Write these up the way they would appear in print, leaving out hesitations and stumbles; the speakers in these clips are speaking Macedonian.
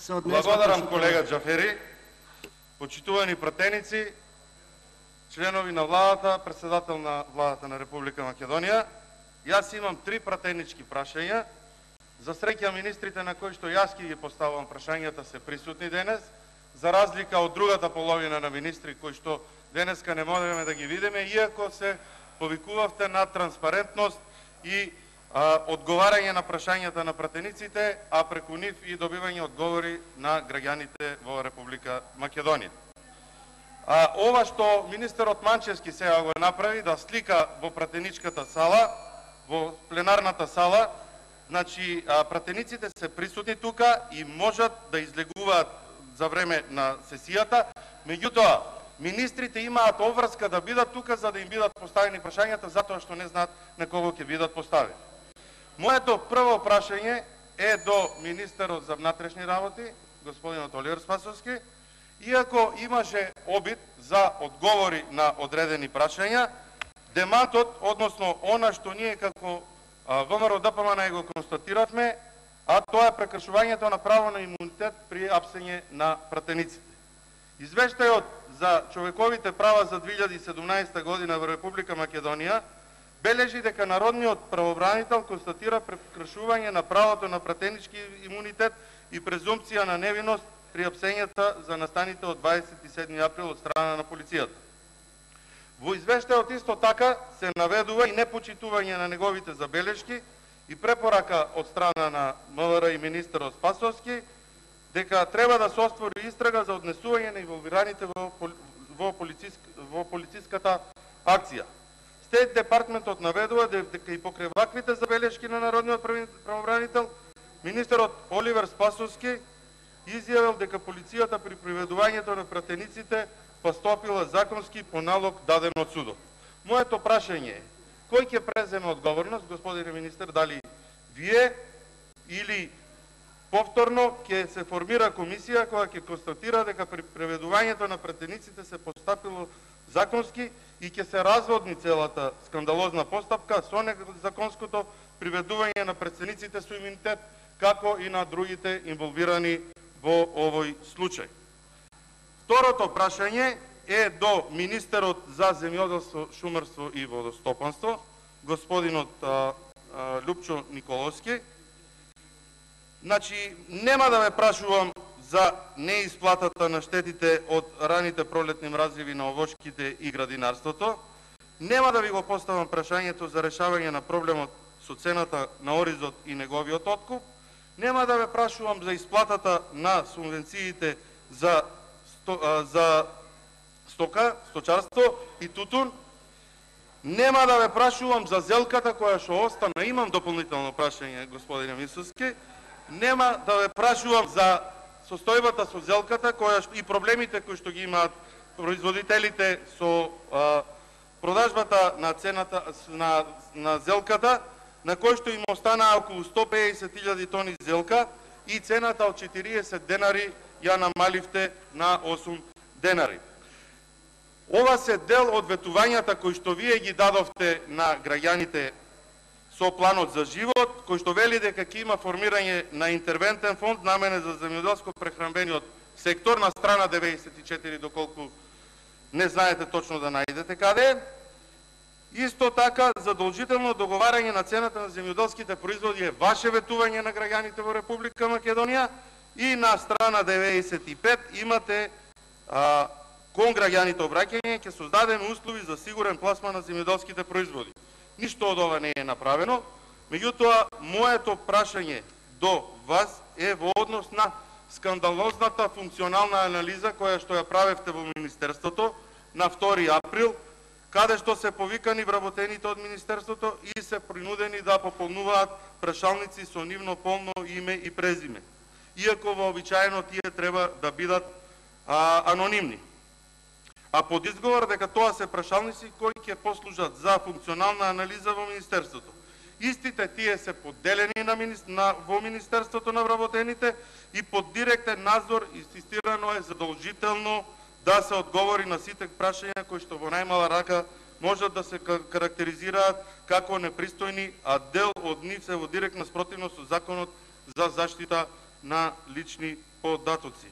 Благодарам, колега Джафери. Почитувани пратеници, членови на владата, председател на владата на Република Македонија, јас имам 3 пратенички прашања. За среќа министрите на кои што јас ги поставувам прашањата се присутни денес, за разлика од другата половина на министри кои што денеска не можеме да ги видиме, иако се повикувавте на транспарентност и одговарање на прашањата на пратениците, а преку нив и добивање одговори на граѓаните во Република Македонија. Ова што министерот Манчевски сега го направи, да слика во пратеничката сала, во пленарната сала, значи пратениците се присутни тука и можат да излегуваат за време на сесијата, меѓутоа министрите имаат обврска да бидат тука за да им бидат поставени прашањата затоа што не знаат на кого ќе бидат поставени. Моето прво прашање е до министерот за внатрешни работи, господинот Оливер Спасовски. Иако имаше обид за одговори на одредени прашања, демантот, односно она што ние како ВМРО ДПМН го констатиравме, а тоа е прекршувањето на право на имунитет при апсење на пратениците. Извештајот за човековите права за 2017 година во Република Македонија бележи дека народниот правобранител констатира прекршување на правото на пратенички имунитет и презумпција на невиност при апсењата за настаните од 27 април од страна на полицијата. Во извештајот исто така се наведува и непочитување на неговите забелешки и препорака од страна на МВР и министерот Спасовски дека треба да се отвори истрага за однесување на инволвираните во полициската акција. Стейт департментот наведува дека и покрај ваквите забелешки на народниот правобранител, министерот Оливер Спасовски изјавил дека полицијата при приведувањето на пратениците постапила законски по налог даден од судот. Моето прашање е: кој ќе преземе одговорност, господине министер, дали вие или повторно ќе се формира комисија која ќе констатира дека при приведувањето на пратениците се постапило законски и ќе се разводни целата скандалозна постапка со незаконското приведување на пратениците со имунитет, како и на другите инволвирани во овој случај. Второто прашање е до министерот за земјоделство, шумарство и водостопанство, господинот Љупчо Николовски. Значи, нема да ве прашувам за неисплатата на штетите од раните пролетни мразливи на овошките и градинарството. Нема да ви го поставам прашањето за решавање на проблемот со цената на оризот и неговиот откуп. Нема да ве прашувам за исплатата на субвенциите за стока, сточарство и тутун. Нема да ве прашувам за зелката која што остана. Имам дополнително прашање, господине Мисовски. Нема да ве прашувам за состојбата со зелката и проблемите кои што ги имаат производителите со продажбата на цената на зелката, на кој што им останаа околу 150.000 тони зелка и цената од 40 денари ја намаливте на 8 денари. Ова се дел од ветувањата кои што вие ги дадовте на граѓаните со планот за живот, кој што вели дека ќе има формирање на интервентен фонд наменет за земјоделско-прехранбениот сектор на страна 94, доколку не знаете точно да најдете каде. Исто така, задолжително договарање на цената на земјоделските производи е ваше ветување на граѓаните во Република Македонија и на страна 95 имате кон граѓаните обраќање ќе создадени услови за сигурен пласман на земјоделските производи. Ништо од ова не е направено, меѓутоа моето прашање до вас е во однос на скандалозната функционална анализа која што ја правевте во Министерството на 2 април, каде што се повикани вработените од Министерството и се принудени да пополнуваат прашалници со нивно полно име и презиме, иако вообичаено тие треба да бидат анонимни. А под изговор дека тоа се прашалници кои ќе послужат за функционална анализа во Министерството. Истите тие се подделени во Министерството на вработените и под директен надзор инсистирано е задолжително да се одговори на сите прашања кои што во најмала рака можат да се карактеризираат како непристојни, а дел од нив се во директна спротивност со Законот за заштита на лични податоци.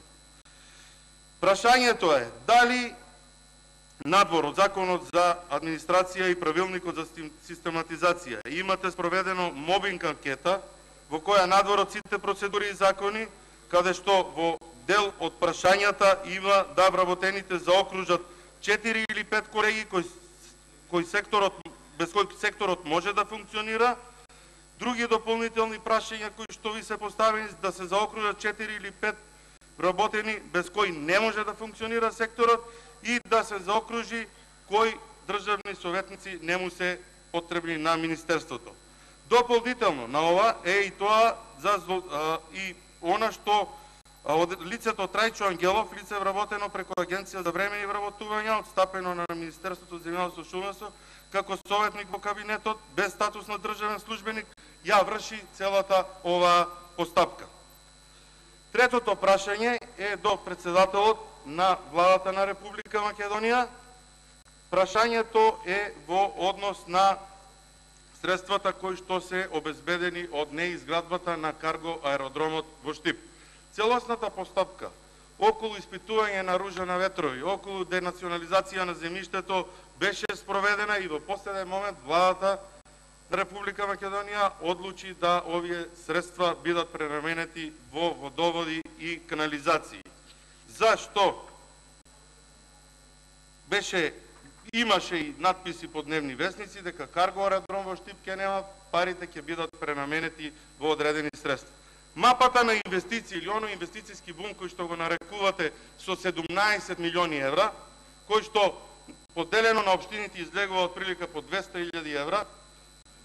Прашањето е дали надвор од Законот за администрација и Правилникот за систематизација имате спроведено мобинг анкета во која надвор од сите процедури и закони, каде што во дел од прашањата има да вработените заокружат 4 или 5 колеги без кои секторот може да функционира, други дополнителни прашања кои што ви се поставени да се заокружат 4 или 5 вработени без кои не може да функционира секторот и да се заокружи кои државни советници не му се потребни на Министерството. Дополнително на ова е и тоа и она што од лицето Трајчо Ангелов, лице вработено преко Агенција за времени вработувања, отстапено на Министерството за земјоделство и шумарство, како советник во кабинетот, без статус на државен службеник, ја врши целата оваа постапка. Третото прашање е до председателот на Владата на Република Македонија. Прашањето е во однос на средствата кои што се обезбедени од неизградбата на карго аеродромот во Штип. Целосната постапка околу испитување на ружа на ветрови, околу денационализација на земјиштето беше спроведена и во последен момент Владата на Република Македонија одлучи да овие средства бидат пренаменети во водоводи и канализации. Зашто имаше и надписи по дневни вестници дека карго аеродром во Штип ќе нема, парите ќе бидат пренаменети во одредени средства. Мапата на инвестиции или оној инвестицијски бум кој што го нарекувате со 17 милиони евра, кој што поделено на општините излегува од прилика по 200.000 евра,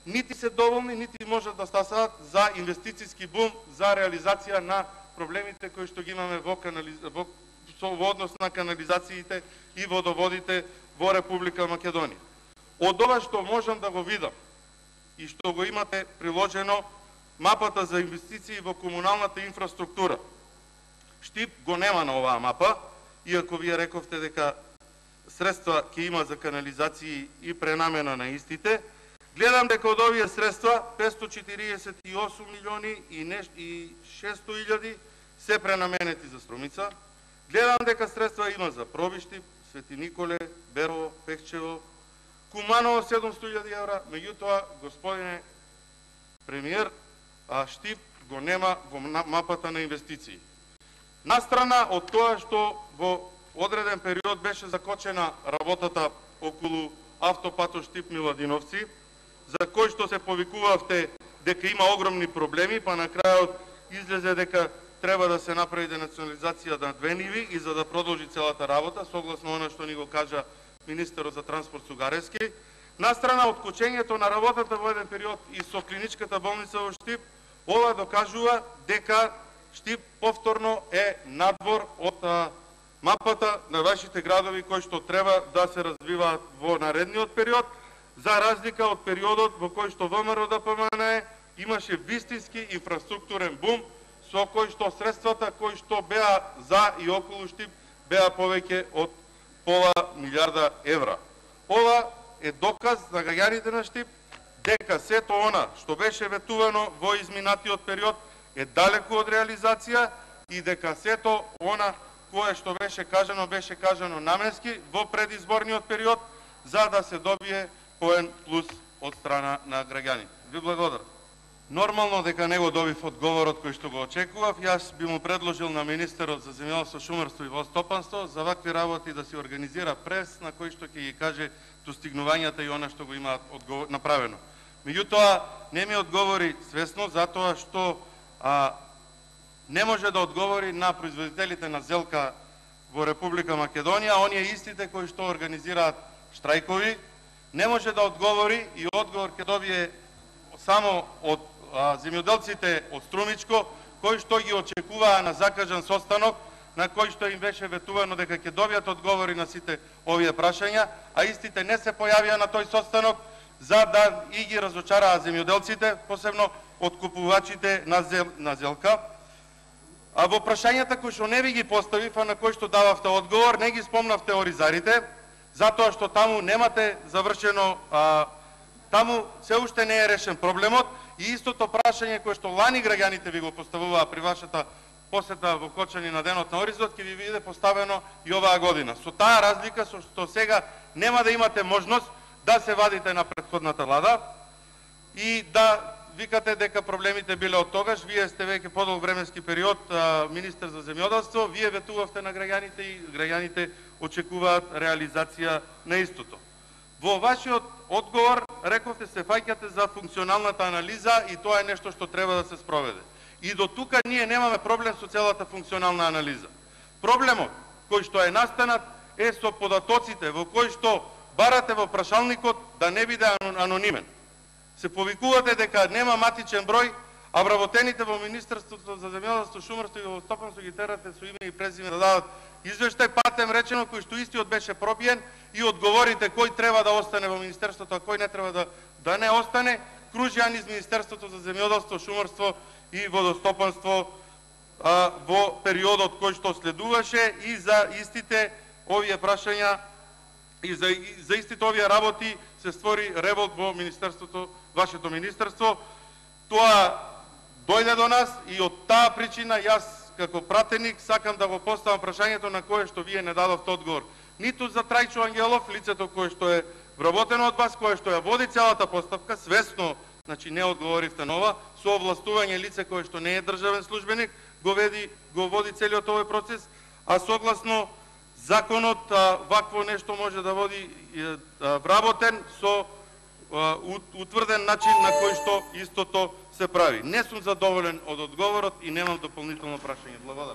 нити се доволни, нити можат да стасаат за инвестицијски бум за реализација на проблемите кои што ги имаме во однос на канализациите и водоводите во Република Македонија. Од ова што можам да го видам и што го имате приложено мапата за инвестиции во комуналната инфраструктура. Штип го нема на оваа мапа, иако вие рековте дека средства ќе има за канализации и пренамена на истите. Гледам дека од овие средства 548 милиони и 600 илјади се пренаменети за Струмица. Гледам дека средства има за Пробиштип, Свети Николе, Берово, Пекчево, Куманово 700.000 евра, меѓутоа, господине премиер, Штип го нема во мапата на инвестиции. Настрана од тоа што во одреден период беше закочена работата околу автопатот Штип-Миладиновци, за кој што се повикувавте дека има огромни проблеми, па на крајот излезе дека треба да се направи денационализација на две ниви и за да продолжи целата работа, согласно она што ни го кажа министерот за транспорт Сугарески. Настрана од кочењето на работата во еден период и со клиничката болница во Штип, ова докажува дека Штип повторно е надвор од мапата на вашите градови кои што треба да се развиваат во наредниот период, за разлика од периодот во кој што ВМРО-ДПМНЕ имаше вистински инфраструктурен бум, со кој што средствата кои што беа за и околу Штип беа повеќе од пола милиарда евра. Ова е доказ за граѓаните на Штип дека сето она што беше ветувано во изминатиот период е далеку од реализација и дека сето она кое што беше кажано наменски во предизборниот период за да се добие поен плюс од страна на граѓаните. Ви благодарам. Нормално дека не го добив одговорот кој што го очекував, јас би му предложил на министерот за земјоделство, шумарство и водостопанство за вакви работи да се организира прес на кој што ќе ги каже достигнувањата и она што го имаат направено. Меѓутоа, не ми одговори свесно затоа што не може да одговори на производителите на зелка во Република Македонија, оние истите кои што организираат штрајкови, не може да одговори и одговор ќе добие само од земјоделците од Струмичко, кои што ги очекуваа на закажан состанок, на кој што им беше ветувано дека ќе добијат одговори на сите овие прашања, а истите не се појавија на тој состанок, за да и ги разочараа земјоделците, посебно откупувачите на зелка. А во прашањата кои што не ви ги поставив, а на кои што дававте одговор, не ги спомнавте оризарите, затоа што таму немате завршено, таму се уште не е решен проблемот и истото прашање кое што лани граѓаните ви го поставуваа при вашата посета во Кочани на денот на Оризот ќе ви биде поставено и оваа година. Со таа разлика со што сега нема да имате можност да се вадите на претходната влада и да викате дека проблемите биле од тогаш. Вие сте веќе подолг временски период министер за земјоделство, вие ветувавте на граѓаните и граѓаните очекуваат реализација на истото. Во вашиот одговор рековте се фаќате за функционалната анализа и тоа е нешто што треба да се спроведе. И до тука ние немаме проблем со целата функционална анализа. Проблемот кој што е настанат е со податоците во кој што барате во прашалникот да не биде анонимен. Се повикувате дека нема матичен број, а вработените во Министерството за земјоделство, шумарство и водостопанство ги терате со име и презиме да дадат извештај, патем речено, кој што истиот беше пробиен, и одговорите кој треба да остане во Министерството, а кој не треба да не остане, кружија низ Министерството за земјоделство, шумарство и водостопанство во периодот кој што следуваше, и за истите овие прашања и за истите овие работи се створи револт во Министерството, вашето Министерство. Тоа дојде до нас и од таа причина јас како пратеник сакам да го поставам прашањето на кое што вие не дадовте одговор. Ниту за Трајчо Ангелов, лицето кое што е вработено од вас, кое што ја води целата постапка, свесно, значи не одговоривте на ова, со овластување лице кое што не е државен службеник, го води целиот овој процес, а согласно законот вакво нешто може да води вработен со утврден начин на кој што истото се прави. Не сум задоволен од одговорот и немам дополнително прашање. Благодарам.